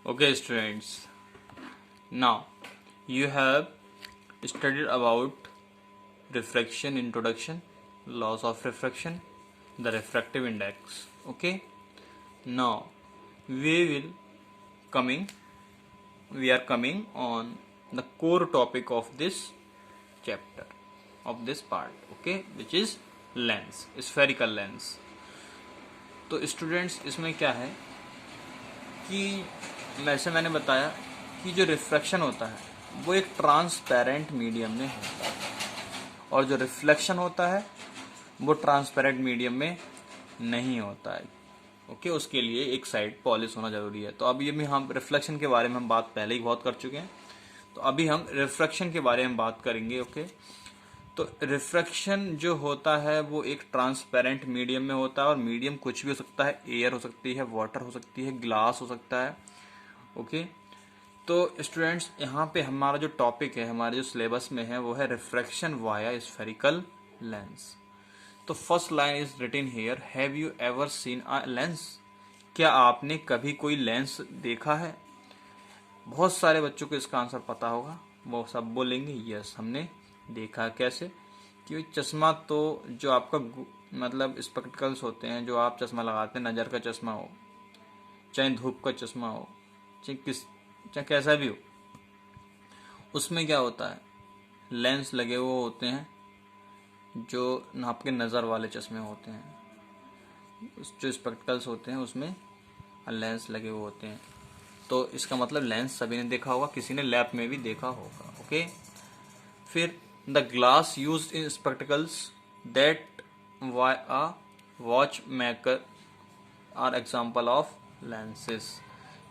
Okay, students. Now you have studied about refraction introduction, laws of refraction, the refractive index. Okay. Now we coming we are coming on the core topic of this chapter of this part. Okay, which is lens, spherical lens. तो students इसमें क्या है कि वैसे मैंने बताया कि जो रिफ्रैक्शन होता है वो एक ट्रांसपेरेंट मीडियम में होता है और जो रिफ्लेक्शन होता है वो ट्रांसपेरेंट मीडियम में नहीं होता है। ओके, उसके लिए एक साइड पॉलिश होना जरूरी है। तो अभी हम रिफ्लेक्शन के बारे में हम बात पहले ही बहुत कर चुके हैं, तो अभी हम रिफ्रैक्शन के बारे में बात करेंगे। ओके, तो रिफ्रैक्शन जो होता है वो एक ट्रांसपेरेंट मीडियम में होता है और मीडियम कुछ भी हो सकता है, एयर हो सकती है, वाटर हो सकती है, ग्लास हो सकता है। ओके, तो स्टूडेंट्स यहाँ पे हमारा जो टॉपिक है, हमारे जो सिलेबस में है वो है रिफ्रैक्शन वाया स्फेरिकल लेंस। तो first line is written here, have you ever seen a lens? क्या आपने कभी कोई लेंस देखा है? बहुत सारे बच्चों को इसका आंसर पता होगा, वो सब बोलेंगे यस हमने देखा। कैसे? कि चश्मा तो जो आपका मतलब स्पेक्टिकल्स होते हैं, जो आप चश्मा लगाते हैं, नज़र का चश्मा हो, चाहे धूप का चश्मा हो, चाहे कैसा भी हो, उसमें क्या होता है, लेंस लगे हुए होते हैं जो आपके नज़र वाले चश्मे होते हैं, जो स्पेक्टिकल्स होते हैं उसमें लेंस लगे हुए होते हैं। तो इसका मतलब लेंस सभी ने देखा होगा, किसी ने लैब में भी देखा होगा। ओके, फिर the glass used in spectacles that why a watch maker are example of lenses.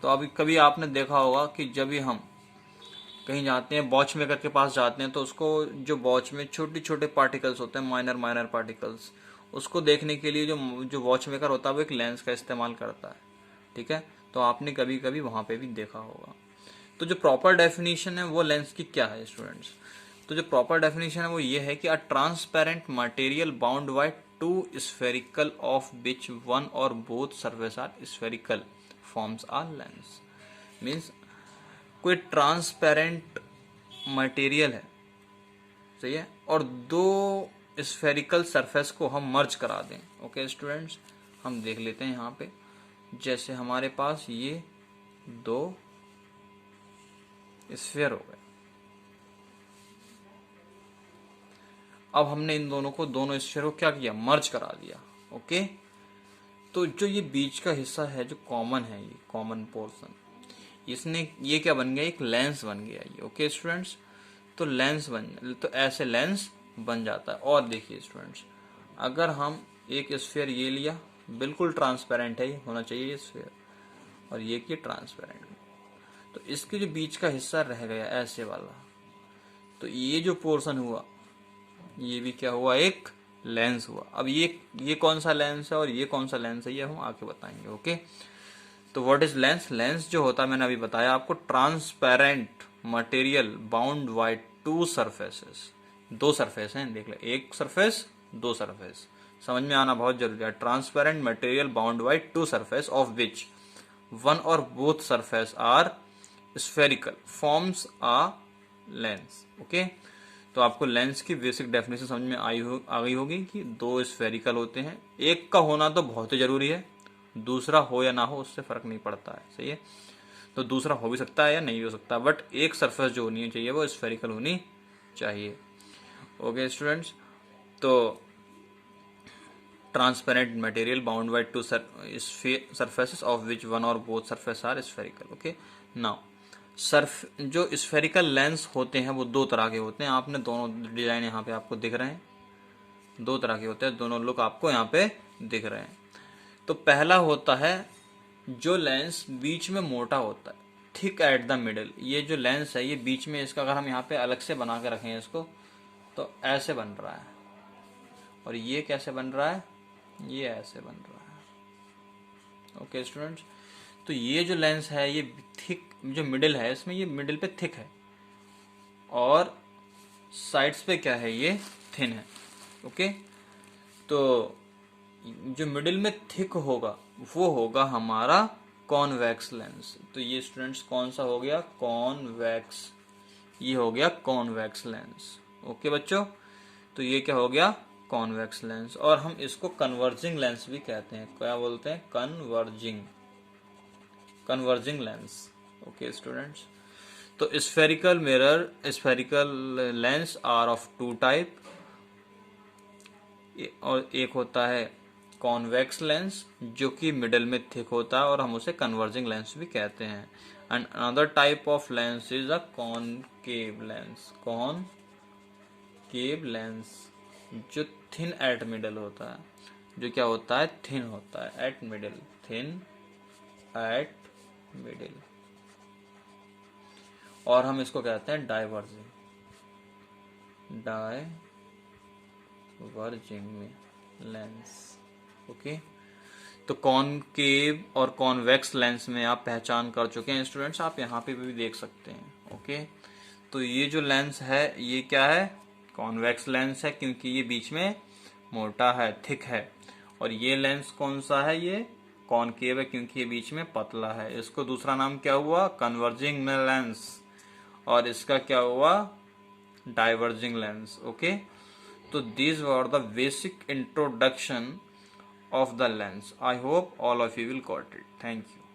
तो अभी कभी आपने देखा होगा कि जब भी हम कहीं जाते हैं, वॉच मेकर के पास जाते हैं, तो उसको जो वॉच में छोटे छोटे पार्टिकल्स होते हैं, माइनर माइनर पार्टिकल्स, उसको देखने के लिए जो वॉच मेकर होता है वो एक लेंस का इस्तेमाल करता है। ठीक है, तो आपने कभी कभी वहाँ पे भी देखा होगा। तो जो प्रॉपर डेफिनेशन है वो लेंस की क्या है स्टूडेंट्स? तो जो प्रॉपर डेफिनेशन है वो ये है कि a transparent material bound by two spherical of which one or both surface are spherical forms are lens. Means कोई ट्रांसपेरेंट मटेरियल है, सही है, और दो स्फेरिकल सरफेस को हम मर्ज करा दें। ओके स्टूडेंट्स, हम देख लेते हैं यहाँ पे, जैसे हमारे पास ये दो स्फीयर हो गए। अब हमने इन दोनों स्फीयर को क्या किया, मर्ज करा दिया। ओके, तो जो ये बीच का हिस्सा है जो कॉमन है, ये कॉमन पोर्शन, इसने ये क्या बन गया, एक लेंस बन गया ये। ओके स्टूडेंट्स, तो लेंस तो ऐसे लेंस बन जाता है। और देखिए स्टूडेंट्स, अगर हम एक स्फीयर ये लिया, बिल्कुल ट्रांसपेरेंट है, ये होना चाहिए ये स्फीयर, और ये कि ट्रांसपेरेंट, तो इसके जो बीच का हिस्सा रह गया ऐसे वाला, तो ये जो पोर्शन हुआ ये भी क्या हुआ, एक लेंस हुआ। अब ये कौन सा लेंस है और ये कौन सा लेंस है, ये हम आके बताएंगे। ओके, तो व्हाट इज लेंस? लेंस जो होता है, मैंने अभी बताया आपको, transparent material bound by two surfaces. दो सरफेस हैं, देख ले, एक सरफेस, दो सरफेस, समझ में आना बहुत जरूरी है। Transparent material bound by two surface of which one or both surface are spherical forms a lens. Okay, तो आपको लेंस की बेसिक डेफिनेशन समझ में आ गई होगी कि दो स्फेरिकल होते हैं, एक का होना तो बहुत ही जरूरी है, दूसरा हो या ना हो उससे फर्क नहीं पड़ता है, सही है। तो दूसरा हो भी सकता है या नहीं हो सकता, बट एक सरफेस जो होनी चाहिए वो स्फेरिकल होनी चाहिए। ओके स्टूडेंट्स, तो transparent material bound by two surfaces of which one or both surface are spherical. Okay, now जो स्फेरिकल लेंस होते हैं वो दो तरह के होते हैं। आपने दोनों डिजाइन यहाँ पे आपको दिख रहे हैं, दो तरह के होते हैं, दोनों लुक आपको यहाँ पे दिख रहे हैं। तो पहला होता है जो लेंस बीच में मोटा होता है, थिक एट द मिडल। ये जो लेंस है ये बीच में, इसका अगर हम यहाँ पे अलग से बना के रखें इसको, तो ऐसे बन रहा है, और ये कैसे बन रहा है, ये ऐसे बन रहा है। ओके स्टूडेंट्स, तो ये जो लेंस है ये थिक, जो मिडिल है इसमें, ये मिडिल पे थिक है और साइड्स पे क्या है, ये थिन है। ओके, तो जो मिडिल में थिक होगा वो होगा हमारा कॉन्वेक्स लेंस। तो ये स्टूडेंट्स कौन सा हो गया, कॉन्वेक्स, ये हो गया कॉन्वेक्स लेंस। ओके बच्चों, तो ये क्या हो गया, कॉन्वेक्स लेंस। और हम इसको कन्वर्जिंग लेंस भी कहते हैं, क्या बोलते हैं, कन्वर्जिंग लेंस। ओके स्टूडेंट्स, तो spherical mirror, spherical lens are of two type, और एक होता है कॉन्वेक्स लेंस जो कि मिडल में थिक होता है और हम उसे कन्वर्जिंग लेंस भी कहते हैं। And another type of lens is a concave lens, concave lens जो थिन एट मिडल होता है, जो क्या होता है, थिन होता है eight middle, thin eight middle, और हम इसको कहते हैं डाइवर्जिंग लेंस। ओके, तो कॉनकेव और कॉन्वेक्स लेंस में आप पहचान कर चुके हैं स्टूडेंट्स, आप यहाँ पे भी देख सकते हैं। ओके, तो ये जो लेंस है ये क्या है, कॉन्वेक्स लेंस है क्योंकि ये बीच में मोटा है, थिक है। और ये लेंस कौन सा है, ये कॉनकेव है क्योंकि ये बीच में पतला है। इसको दूसरा नाम क्या हुआ, कन्वर्जिंग लेंस, और इसका क्या हुआ, डाइवर्जिंग लेंस। ओके, तो these were the basic introduction of the lens. I hope all of you will got it. Thank you.